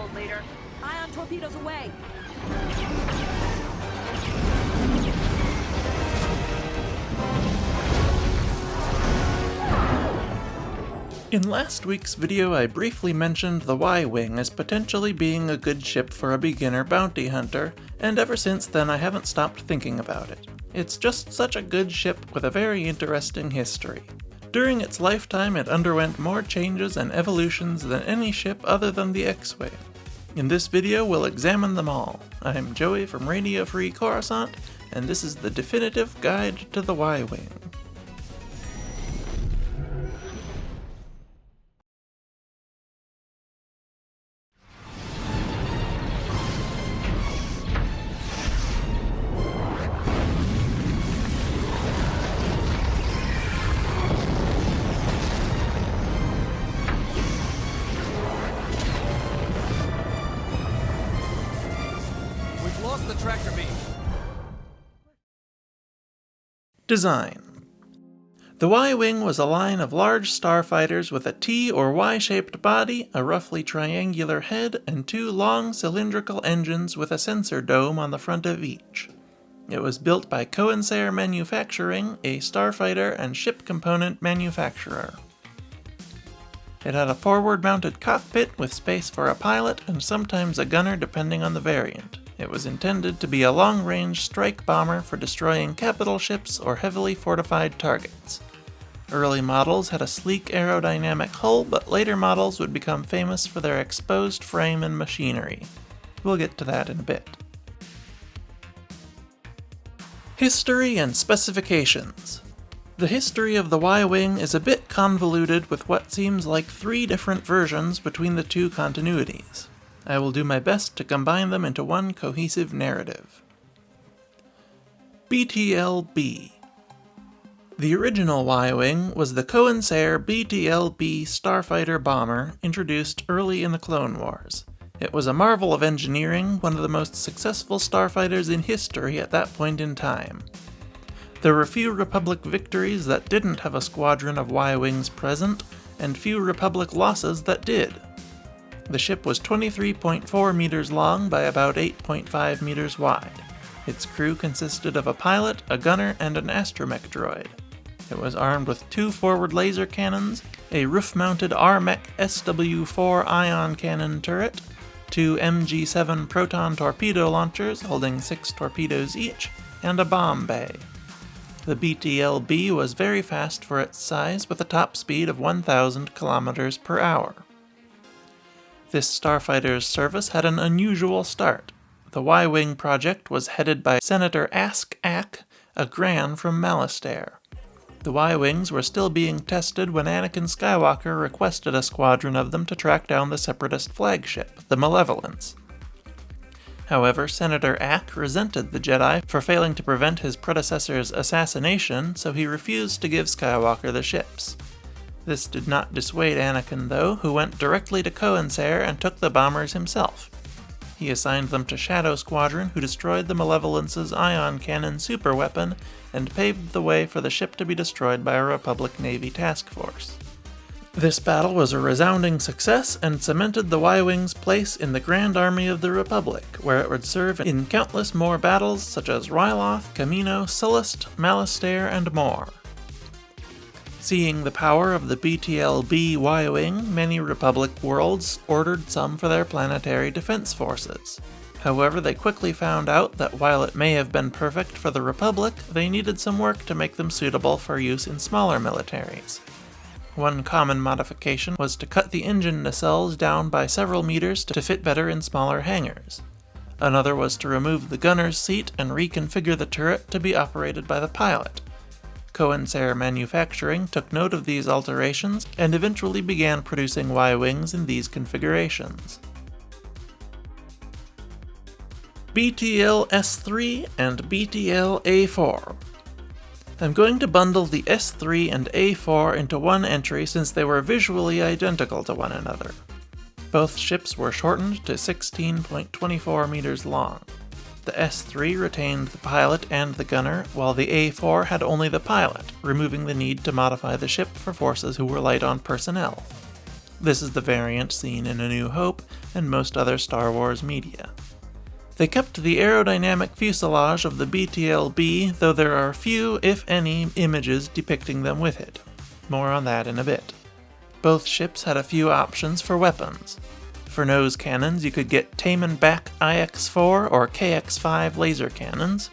world later. Ion torpedoes away. In last week's video, I briefly mentioned the Y-Wing as potentially being a good ship for a beginner bounty hunter, and ever since then I haven't stopped thinking about it. It's just such a good ship with a very interesting history. During its lifetime, it underwent more changes and evolutions than any ship other than the X-Wing. In this video, we'll examine them all. I'm Joey from Radio Free Coruscant, and this is the definitive guide to the Y-Wing. The tractor beam. Design. The Y-Wing was a line of large starfighters with a T or Y-shaped body, a roughly triangular head, and two long cylindrical engines with a sensor dome on the front of each. It was built by Corsair Manufacturing, a starfighter and ship component manufacturer. It had a forward-mounted cockpit with space for a pilot and sometimes a gunner depending on the variant. It was intended to be a long-range strike bomber for destroying capital ships or heavily fortified targets. Early models had a sleek aerodynamic hull, but later models would become famous for their exposed frame and machinery. We'll get to that in a bit. History and specifications. The history of the Y-Wing is a bit convoluted with what seems like 3 different versions between the 2 continuities. I will do my best to combine them into one cohesive narrative. BTL-B. The original Y-Wing was the Corsair BTL-B starfighter bomber introduced early in the Clone Wars. It was a marvel of engineering, one of the most successful starfighters in history at that point in time. There were few Republic victories that didn't have a squadron of Y-Wings present, and few Republic losses that did. The ship was 23.4 meters long by about 8.5 meters wide. Its crew consisted of a pilot, a gunner, and an astromech droid. It was armed with 2 forward laser cannons, a roof-mounted RMech SW-4 ion cannon turret, 2 MG-7 proton torpedo launchers holding 6 torpedoes each, and a bomb bay. The BTL-B was very fast for its size with a top speed of 1,000 kilometers per hour. This starfighter's service had an unusual start. The Y-Wing project was headed by Senator Xack, a Gran from Malastare. The Y-Wings were still being tested when Anakin Skywalker requested a squadron of them to track down the Separatist flagship, the Malevolence. However, Senator Xack resented the Jedi for failing to prevent his predecessor's assassination, so he refused to give Skywalker the ships. This did not dissuade Anakin, though, who went directly to Corsair and took the bombers himself. He assigned them to Shadow Squadron, who destroyed the Malevolence's ion cannon superweapon and paved the way for the ship to be destroyed by a Republic Navy task force. This battle was a resounding success and cemented the Y-Wing's place in the Grand Army of the Republic, where it would serve in countless more battles such as Ryloth, Camino, Sullust, Malastare, and more. Seeing the power of the BTL-B Y-Wing, many Republic worlds ordered some for their planetary defense forces. However, they quickly found out that while it may have been perfect for the Republic, they needed some work to make them suitable for use in smaller militaries. One common modification was to cut the engine nacelles down by several meters to fit better in smaller hangars. Another was to remove the gunner's seat and reconfigure the turret to be operated by the pilot. Corsair Manufacturing took note of these alterations and eventually began producing Y-Wings in these configurations. BTL S3 and BTL A4. I'm going to bundle the S3 and A4 into one entry since they were visually identical to one another. Both ships were shortened to 16.24 meters long. The S3 retained the pilot and the gunner, while the A4 had only the pilot, removing the need to modify the ship for forces who were light on personnel. This is the variant seen in A New Hope and most other Star Wars media. They kept the aerodynamic fuselage of the BTL-B, though there are few, if any, images depicting them with it. More on that in a bit. Both ships had a few options for weapons. For nose cannons, you could get Taman Back IX-4 or KX-5 laser cannons.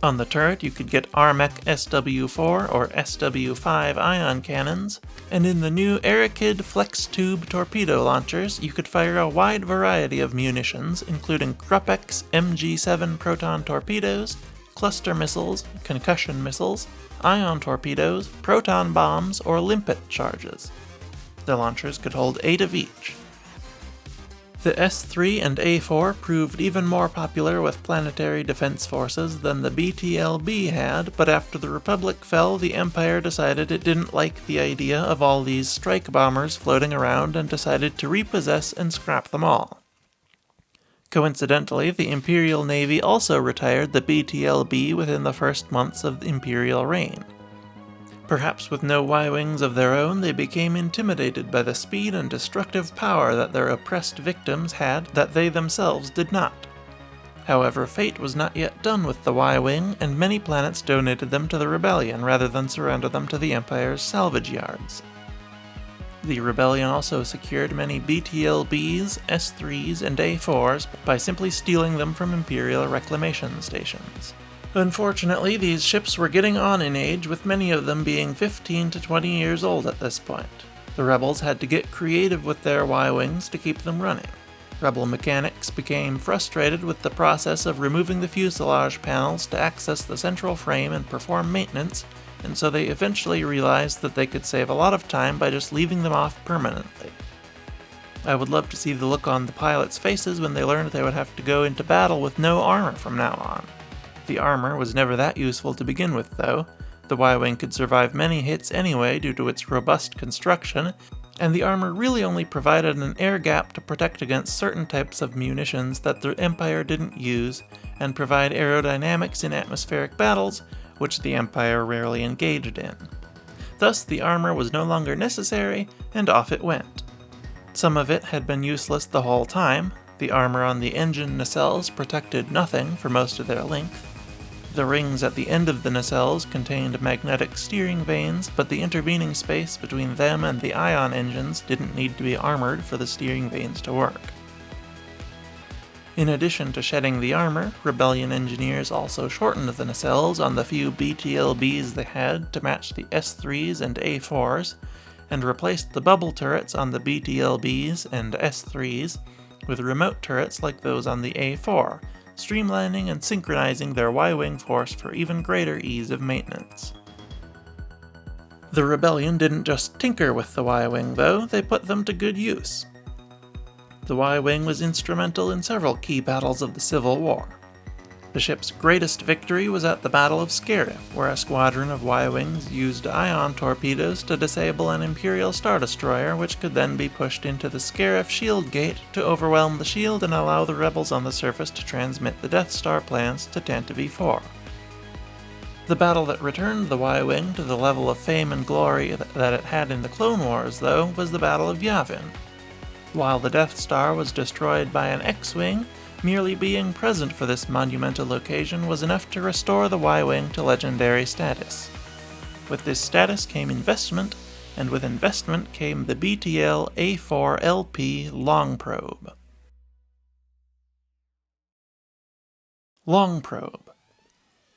On the turret, you could get Armech SW-4 or SW-5 ion cannons, and in the new Aerokid Flex Tube torpedo launchers, you could fire a wide variety of munitions, including Krupex MG7 proton torpedoes, cluster missiles, concussion missiles, ion torpedoes, proton bombs, or limpet charges. The launchers could hold 8 of each. The S3 and A4 proved even more popular with planetary defense forces than the BTL-B had, but after the Republic fell, the Empire decided it didn't like the idea of all these strike bombers floating around and decided to repossess and scrap them all. Coincidentally, the Imperial Navy also retired the BTL-B within the first months of Imperial reign. Perhaps with no Y-wings of their own, they became intimidated by the speed and destructive power that their oppressed victims had that they themselves did not. However, fate was not yet done with the Y-wing, and many planets donated them to the Rebellion rather than surrender them to the Empire's salvage yards. The Rebellion also secured many BTL-Bs, S3s, and A4s by simply stealing them from Imperial reclamation stations. Unfortunately, these ships were getting on in age, with many of them being 15 to 20 years old at this point. The Rebels had to get creative with their Y-wings to keep them running. Rebel mechanics became frustrated with the process of removing the fuselage panels to access the central frame and perform maintenance, and so they eventually realized that they could save a lot of time by just leaving them off permanently. I would love to see the look on the pilots' faces when they learned they would have to go into battle with no armor from now on. The armor was never that useful to begin with, though. The Y-wing could survive many hits anyway due to its robust construction, and the armor really only provided an air gap to protect against certain types of munitions that the Empire didn't use, and provide aerodynamics in atmospheric battles, which the Empire rarely engaged in. Thus, the armor was no longer necessary, and off it went. Some of it had been useless the whole time. The armor on the engine nacelles protected nothing for most of their length. The rings at the end of the nacelles contained magnetic steering vanes, but the intervening space between them and the ion engines didn't need to be armored for the steering vanes to work. In addition to shedding the armor, Rebellion engineers also shortened the nacelles on the few BTL-Bs they had to match the S3s and A4s, and replaced the bubble turrets on the BTL-Bs and S3s with remote turrets like those on the A4, streamlining and synchronizing their Y-wing force for even greater ease of maintenance. The Rebellion didn't just tinker with the Y-wing, though, they put them to good use. The Y-wing was instrumental in several key battles of the Civil War. The ship's greatest victory was at the Battle of Scarif, where a squadron of Y-wings used ion torpedoes to disable an Imperial Star Destroyer, which could then be pushed into the Scarif shield gate to overwhelm the shield and allow the rebels on the surface to transmit the Death Star plans to Tantive 4. The battle that returned the Y-wing to the level of fame and glory that it had in the Clone Wars, though, was the Battle of Yavin. While the Death Star was destroyed by an X-wing, merely being present for this monumental occasion was enough to restore the Y-wing to legendary status. With this status came investment, and with investment came the BTL-A4LP Long Probe. Long Probe.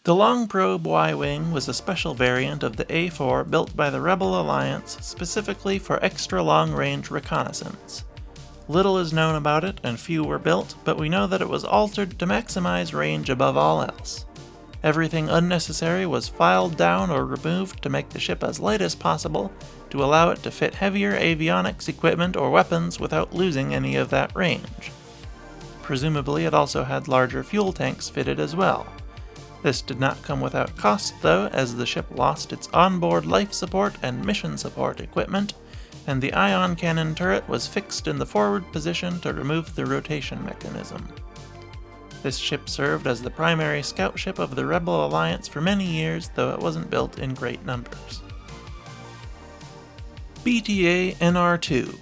The Long Probe Y-wing was a special variant of the A4 built by the Rebel Alliance specifically for extra long-range reconnaissance. Little is known about it, and few were built, but we know that it was altered to maximize range above all else. Everything unnecessary was filed down or removed to make the ship as light as possible, to allow it to fit heavier avionics equipment or weapons without losing any of that range. Presumably it also had larger fuel tanks fitted as well. This did not come without cost though, as the ship lost its onboard life support and mission support equipment, and the ion cannon turret was fixed in the forward position to remove the rotation mechanism. This ship served as the primary scout ship of the Rebel Alliance for many years, though it wasn't built in great numbers. BTA NR2.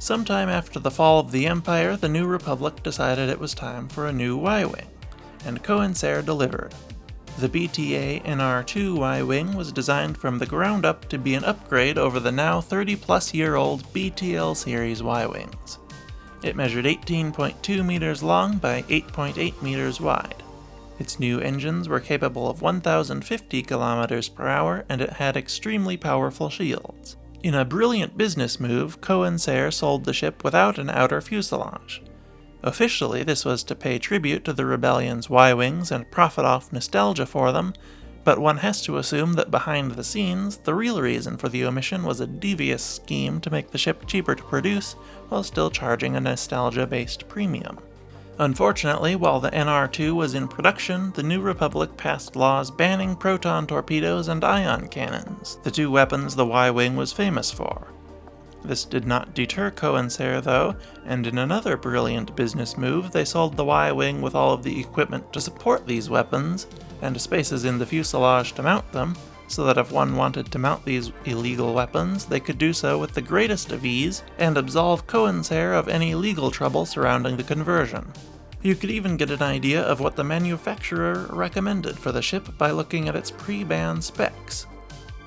Sometime after the fall of the Empire, the New Republic decided it was time for a new Y-Wing, and Cohensair delivered. The BTA-NR2 Y-Wing was designed from the ground up to be an upgrade over the now 30-plus-year-old BTL series Y-Wings. It measured 18.2 meters long by 8.8 meters wide. Its new engines were capable of 1,050 kilometers per hour, and it had extremely powerful shields. In a brilliant business move, Cohensair sold the ship without an outer fuselage. Officially, this was to pay tribute to the Rebellion's Y-Wings and profit off nostalgia for them, but one has to assume that behind the scenes, the real reason for the omission was a devious scheme to make the ship cheaper to produce while still charging a nostalgia-based premium. Unfortunately, while the NR2 was in production, the New Republic passed laws banning proton torpedoes and ion cannons, the two weapons the Y-Wing was famous for. This did not deter Cohensair though, and in another brilliant business move, they sold the Y-Wing with all of the equipment to support these weapons, and spaces in the fuselage to mount them, so that if one wanted to mount these illegal weapons, they could do so with the greatest of ease, and absolve Cohensair of any legal trouble surrounding the conversion. You could even get an idea of what the manufacturer recommended for the ship by looking at its pre-ban specs.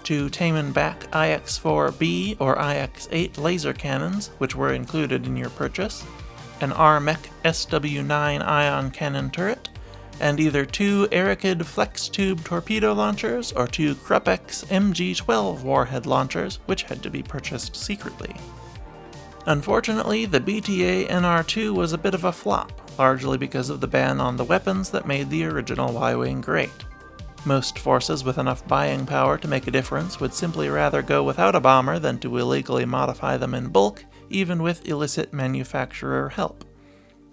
2 Taman-Back IX-4B or IX-8 laser cannons, which were included in your purchase, an RMEC SW-9 ion cannon turret, and either 2 Arakid flex-tube torpedo launchers or 2 Krupex MG-12 warhead launchers, which had to be purchased secretly. Unfortunately, the BTA-NR2 was a bit of a flop, largely because of the ban on the weapons that made the original Y-Wing great. Most forces with enough buying power to make a difference would simply rather go without a bomber than to illegally modify them in bulk, even with illicit manufacturer help.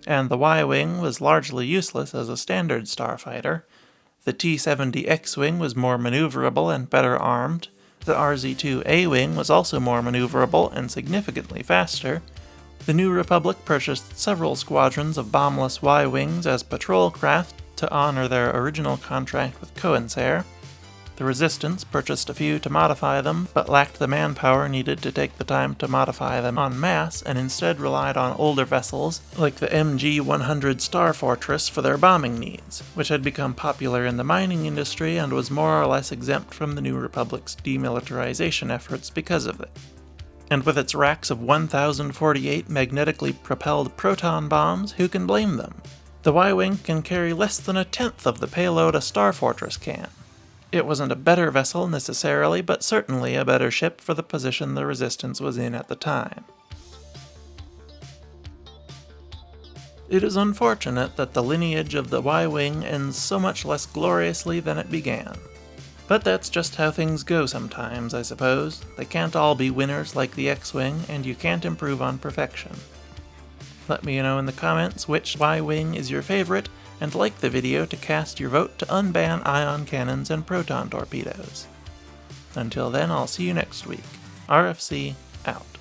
And the Y-Wing was largely useless as a standard starfighter. The T-70 X-Wing was more maneuverable and better armed. The RZ-2 A-Wing was also more maneuverable and significantly faster. The New Republic purchased several squadrons of bombless Y-Wings as patrol craft to honor their original contract with Cohensair. The Resistance purchased a few to modify them, but lacked the manpower needed to take the time to modify them en masse, and instead relied on older vessels like the MG-100 Star Fortress for their bombing needs, which had become popular in the mining industry and was more or less exempt from the New Republic's demilitarization efforts because of it. And with its racks of 1,048 magnetically propelled proton bombs, who can blame them? The Y-Wing can carry less than a tenth of the payload a Star Fortress can. It wasn't a better vessel necessarily, but certainly a better ship for the position the Resistance was in at the time. It is unfortunate that the lineage of the Y-Wing ends so much less gloriously than it began. But that's just how things go sometimes, I suppose. They can't all be winners like the X-Wing, and you can't improve on perfection. Let me know in the comments which Y-Wing is your favorite, and like the video to cast your vote to unban ion cannons and proton torpedoes. Until then, I'll see you next week. RFC out.